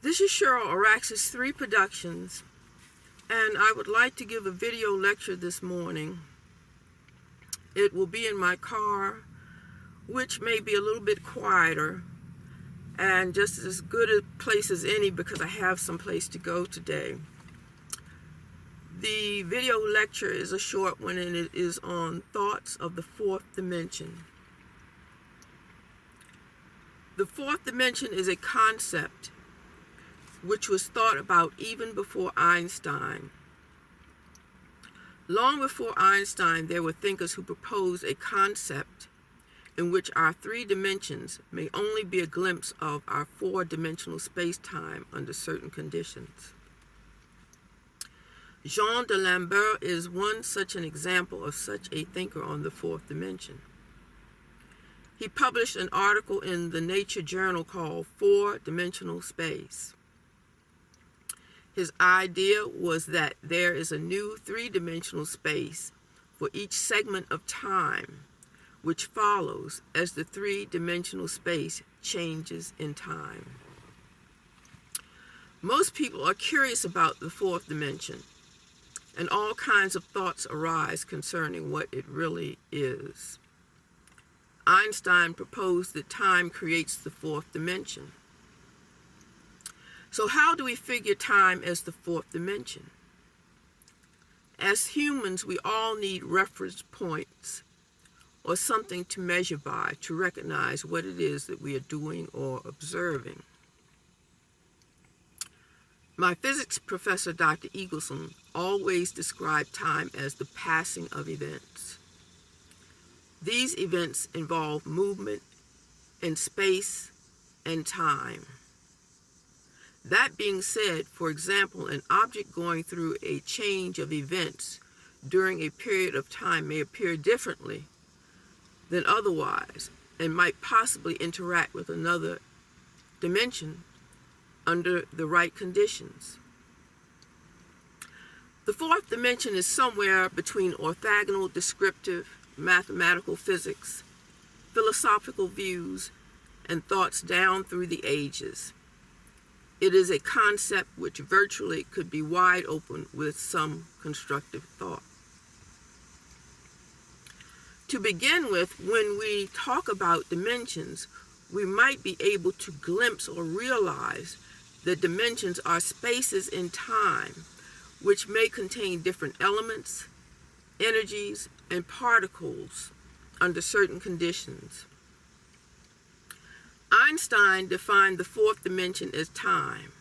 This is Sheryl, Araxis 3 Productions, and I would like to give a video lecture this morning. It will be in my car, which may be a little bit quieter and just as good a place as any because I have some place to go today. The video lecture is a short one, and it is on thoughts of the fourth dimension. The fourth dimension is a concept which was thought about even before Einstein. Long before Einstein, there were thinkers who proposed a concept in which our three dimensions may only be a glimpse of our four-dimensional space-time under certain conditions. Jean de Lambert is one such an example of such a thinker on the fourth dimension. He published an article in the Nature journal called Four-Dimensional Space. His idea was that there is a new three-dimensional space for each segment of time, which follows as the three-dimensional space changes in time. Most people are curious about the fourth dimension, and all kinds of thoughts arise concerning what it really is. Einstein proposed that time creates the fourth dimension. So how do we figure time as the fourth dimension? As humans, we all need reference points or something to measure by to recognize what it is that we are doing or observing. My physics professor, Dr. Eagleson, always described time as the passing of events. These events involve movement in space and time. That being said, for example, an object going through a change of events during a period of time may appear differently than otherwise and might possibly interact with another dimension under the right conditions. The fourth dimension is somewhere between orthogonal descriptive mathematical physics, philosophical views, and thoughts down through the ages. It is a concept which virtually could be wide open with some constructive thought. To begin with, when we talk about dimensions, we might be able to glimpse or realize that dimensions are spaces in time which may contain different elements, energies, and particles under certain conditions. Einstein defined the fourth dimension as time.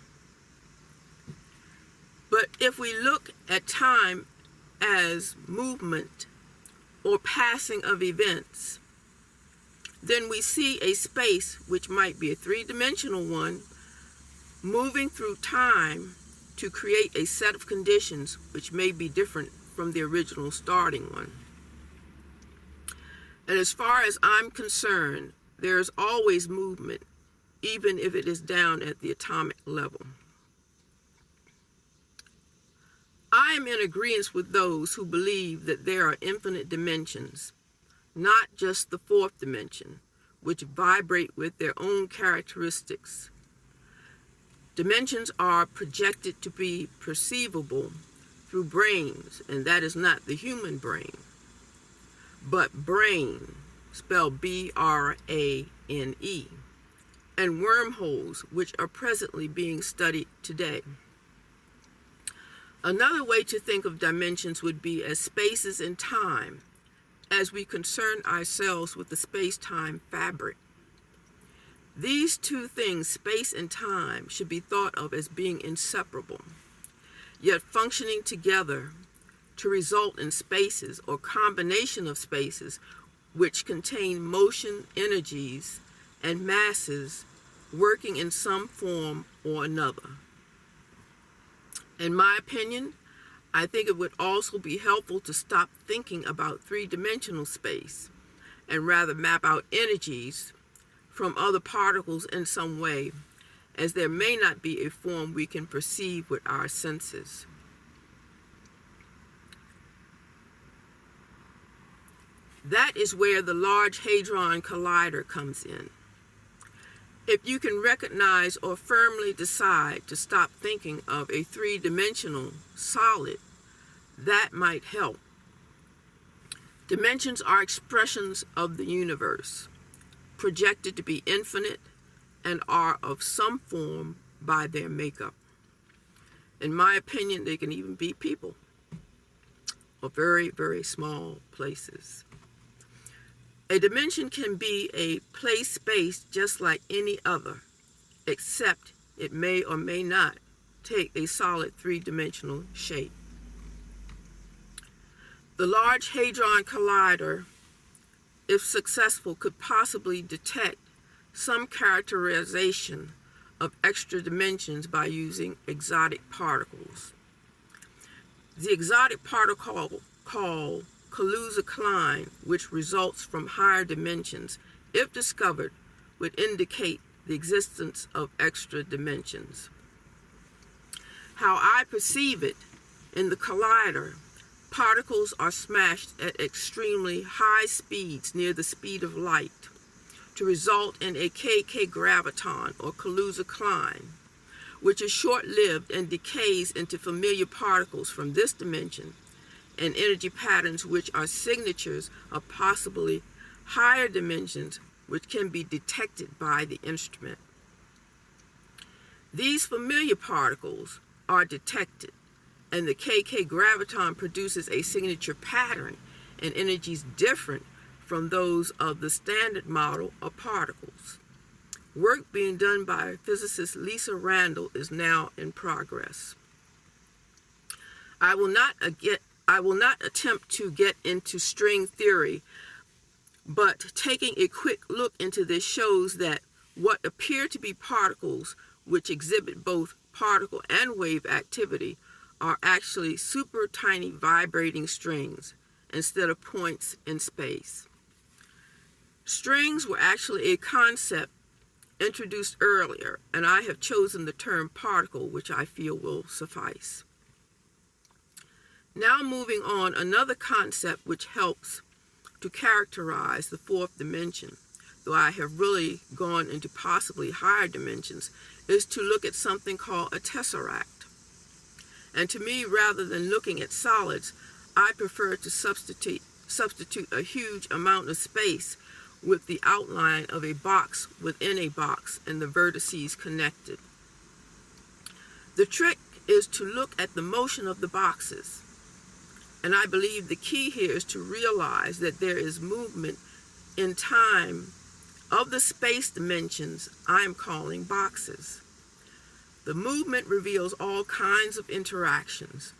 But if we look at time as movement or passing of events, then we see a space which might be a three-dimensional one moving through time to create a set of conditions which may be different from the original starting one. And as far as I'm concerned, there is always movement, even if it is down at the atomic level. I am in agreement with those who believe that there are infinite dimensions, not just the fourth dimension, which vibrate with their own characteristics. Dimensions are projected to be perceivable through brains, and that is not the human brain, but brain, spelled B-R-A-N-E, and wormholes, which are presently being studied today. Another way to think of dimensions would be as spaces in time, as we concern ourselves with the space-time fabric. These two things, space and time, should be thought of as being inseparable, yet functioning together to result in spaces or combination of spaces which contain motion, energies, and masses working in some form or another. In my opinion, I think it would also be helpful to stop thinking about three-dimensional space and rather map out energies from other particles in some way, as there may not be a form we can perceive with our senses. That is where the Large Hadron Collider comes in. If you can recognize or firmly decide to stop thinking of a three-dimensional solid, that might help. Dimensions are expressions of the universe, projected to be infinite and are of some form by their makeup. In my opinion, they can even be people or very, very small places. A dimension can be a place space just like any other, except it may or may not take a solid three-dimensional shape. The Large Hadron Collider, if successful, could possibly detect some characterization of extra dimensions by using exotic particles. The exotic particle called Kaluza-Klein, which results from higher dimensions, if discovered, would indicate the existence of extra dimensions. How I perceive it, in the collider, particles are smashed at extremely high speeds near the speed of light to result in a KK graviton or Kaluza-Klein, which is short-lived and decays into familiar particles from this dimension and energy patterns which are signatures of possibly higher dimensions which can be detected by the instrument. These familiar particles are detected, and the KK graviton produces a signature pattern and energies different from those of the standard model of particles. Work being done by physicist Lisa Randall is now in progress. I will not attempt to get into string theory, but taking a quick look into this shows that what appear to be particles which exhibit both particle and wave activity are actually super tiny vibrating strings instead of points in space. Strings were actually a concept introduced earlier, and I have chosen the term particle, which I feel will suffice. Now moving on, another concept which helps to characterize the fourth dimension, though I have really gone into possibly higher dimensions, is to look at something called a tesseract. And to me, rather than looking at solids, I prefer to substitute a huge amount of space with the outline of a box within a box and the vertices connected. The trick is to look at the motion of the boxes. And I believe the key here is to realize that there is movement in time of the space dimensions I am calling boxes. The movement reveals all kinds of interactions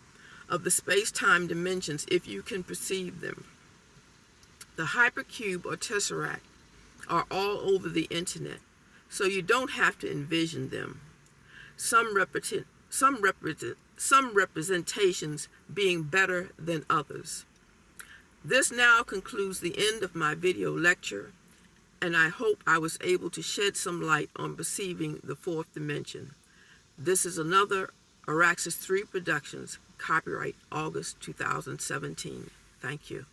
of the space-time dimensions if you can perceive them. The hypercube or tesseract are all over the internet, so you don't have to envision them. Some representations being better than others. This now concludes the end of my video lecture, and I hope I was able to shed some light on perceiving the fourth dimension. This is another Araxis 3 Productions, copyright August 2017. Thank you.